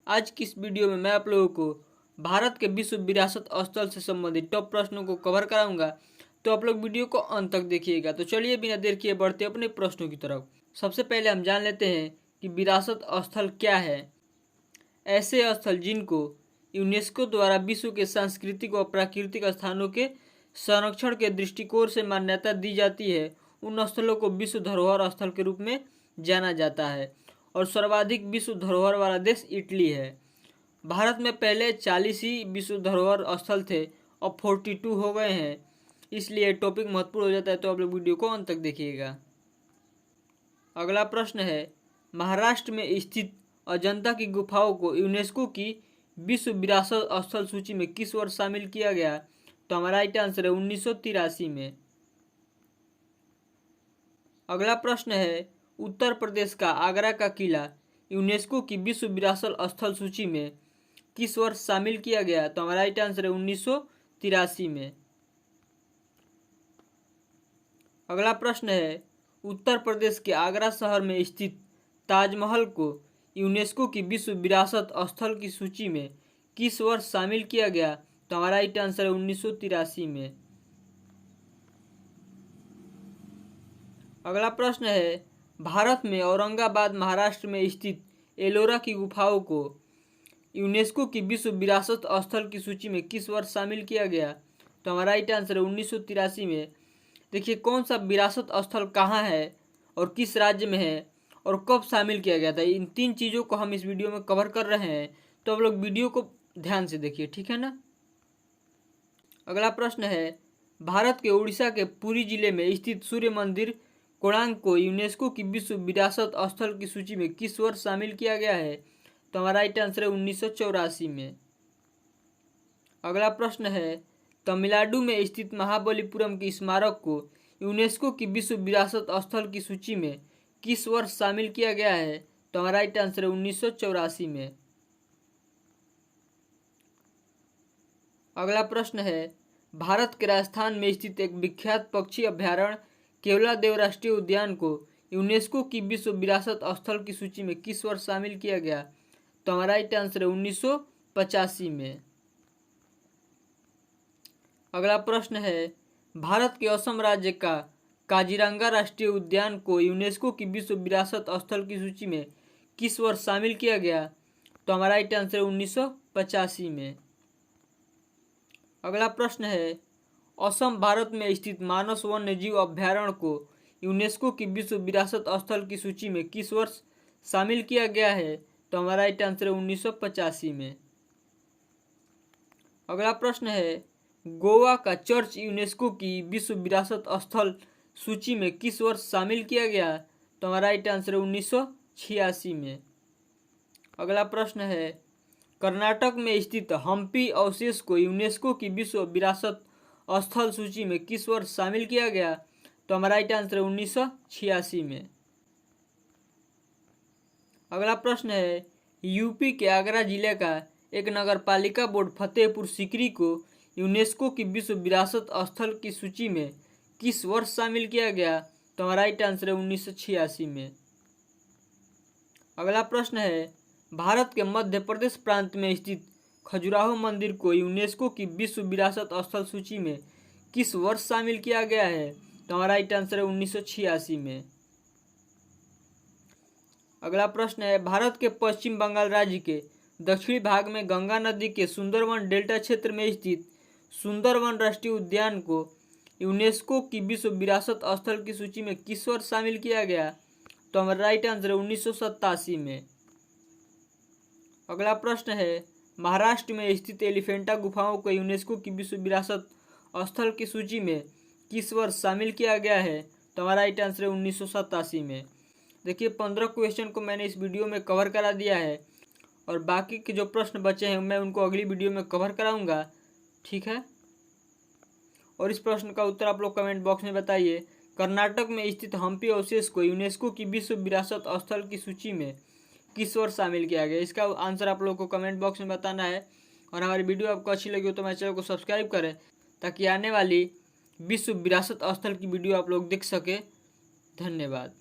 आज की इस वीडियो में मैं आप लोगों को भारत के विश्व विरासत स्थल से संबंधित टॉप प्रश्नों को कवर कराऊंगा, तो आप लोग वीडियो को अंत तक देखिएगा। तो चलिए बिना देर किए बढ़ते अपने प्रश्नों की तरफ। सबसे पहले हम जान लेते हैं कि विरासत स्थल क्या है। ऐसे स्थल जिनको यूनेस्को द्वारा विश्व के सांस्कृतिक व प्राकृतिक स्थानों के संरक्षण के दृष्टिकोण से मान्यता दी जाती है, उन स्थलों को विश्व धरोहर स्थल के रूप में जाना जाता है। और सर्वाधिक विश्व धरोहर वाला देश इटली है। भारत में पहले 40 ही विश्व धरोहर स्थल थे, अब 42 हो गए हैं, इसलिए टॉपिक महत्वपूर्ण हो जाता है। तो आप लोग वीडियो को अंत तक देखिएगा। अगला प्रश्न है, महाराष्ट्र में स्थित अजंता की गुफाओं को यूनेस्को की विश्व विरासत स्थल सूची में किस वर्ष शामिल किया गया? तो हमारा राइट आंसर है 1983 में। अगला प्रश्न है, उत्तर प्रदेश का आगरा का किला यूनेस्को की विश्व विरासत स्थल सूची में किस वर्ष शामिल किया गया? तो हमारा राइट आंसर है 1983 में। अगला प्रश्न है, उत्तर प्रदेश के आगरा शहर में स्थित ताजमहल को यूनेस्को की विश्व विरासत स्थल की सूची में किस वर्ष शामिल किया गया? तो हमारा राइट आंसर है 1983 में। अगला प्रश्न है, भारत में औरंगाबाद महाराष्ट्र में स्थित एलोरा की गुफाओं को यूनेस्को की विश्व विरासत स्थल की सूची में किस वर्ष शामिल किया गया? तो हमारा राइट आंसर है 1983 में। देखिए कौन सा विरासत स्थल कहाँ है और किस राज्य में है और कब शामिल किया गया था, इन तीन चीज़ों को हम इस वीडियो में कवर कर रहे हैं। तो आप लोग वीडियो को ध्यान से देखिए, ठीक है ना। अगला प्रश्न है, भारत के उड़ीसा के पुरी जिले में स्थित सूर्य मंदिर कोणार्क को यूनेस्को की विश्व विरासत स्थल की सूची में किस वर्ष शामिल किया गया है? तो हमारा राइट आंसर है 1984 में। अगला प्रश्न है, तमिलनाडु में स्थित महाबलीपुरम की स्मारक को यूनेस्को की विश्व विरासत स्थल की सूची में किस वर्ष शामिल किया गया है? तो हमारा राइट आंसर है 1984 में। अगला प्रश्न है, भारत के राजस्थान में स्थित एक विख्यात पक्षी अभ्यारण्य केवलादेव राष्ट्रीय उद्यान को यूनेस्को की विश्व विरासत स्थल की सूची में किस वर्ष शामिल किया गया? तो हमारा राइट आंसर है 1985 में। अगला प्रश्न है, भारत के असम राज्य का काजीरंगा राष्ट्रीय उद्यान को यूनेस्को की विश्व विरासत स्थल की सूची में किस वर्ष शामिल किया गया? तो हमारा राइट आंसर है 1985 में। अगला प्रश्न है, असम भारत में स्थित मानस वन्यजीव अभ्यारण्य को यूनेस्को की विश्व विरासत स्थल की सूची में किस वर्ष शामिल किया गया है? तो हमारा राइट आंसर है 1985 में। अगला प्रश्न है, गोवा का चर्च यूनेस्को की विश्व विरासत स्थल सूची में किस वर्ष शामिल किया गया? तो हमारा राइट आंसर है 1986 में। अगला प्रश्न है, कर्नाटक में स्थित हम्पी अवशेष को यूनेस्को की विश्व विरासत स्थल सूची में किस वर्ष शामिल किया गया? तो हमारा राइट आंसर है 1986 में। अगला प्रश्न है, यूपी के आगरा जिले का एक नगरपालिका बोर्ड फतेहपुर सीकरी को यूनेस्को की विश्व विरासत स्थल की सूची में किस वर्ष शामिल किया गया? तो हमारा राइट आंसर है 1986 में। अगला प्रश्न है, भारत के मध्य प्रदेश प्रांत में स्थित खजुराहो मंदिर को यूनेस्को की विश्व विरासत स्थल सूची में किस वर्ष शामिल किया गया है? तो हमारा राइट आंसर है 1986 में। अगला प्रश्न है, भारत के पश्चिम बंगाल राज्य के दक्षिणी भाग में गंगा नदी के सुंदरवन डेल्टा क्षेत्र में स्थित सुंदरवन राष्ट्रीय उद्यान को यूनेस्को की विश्व विरासत स्थल की सूची में किस वर्ष शामिल किया गया? तो हमारा राइट आंसर है 1987 में। अगला प्रश्न है, महाराष्ट्र में स्थित एलिफेंटा गुफाओं को यूनेस्को की विश्व विरासत स्थल की सूची में किस वर्ष शामिल किया गया है? तो हमारा राइट आंसर है 1987 में। देखिए 15 क्वेश्चन को मैंने इस वीडियो में कवर करा दिया है और बाकी के जो प्रश्न बचे हैं मैं उनको अगली वीडियो में कवर कराऊंगा, ठीक है। और इस प्रश्न का उत्तर आप लोग कमेंट बॉक्स में बताइए। कर्नाटक में स्थित हम्पी अवशेष को यूनेस्को की विश्व विरासत स्थल की सूची में किस वर्ष शामिल किया गया? इसका आंसर आप लोगों को कमेंट बॉक्स में बताना है। और हमारी वीडियो आपको अच्छी लगी हो तो मेरे चैनल को सब्सक्राइब करें ताकि आने वाली विश्व विरासत स्थल की वीडियो आप लोग देख सके। धन्यवाद।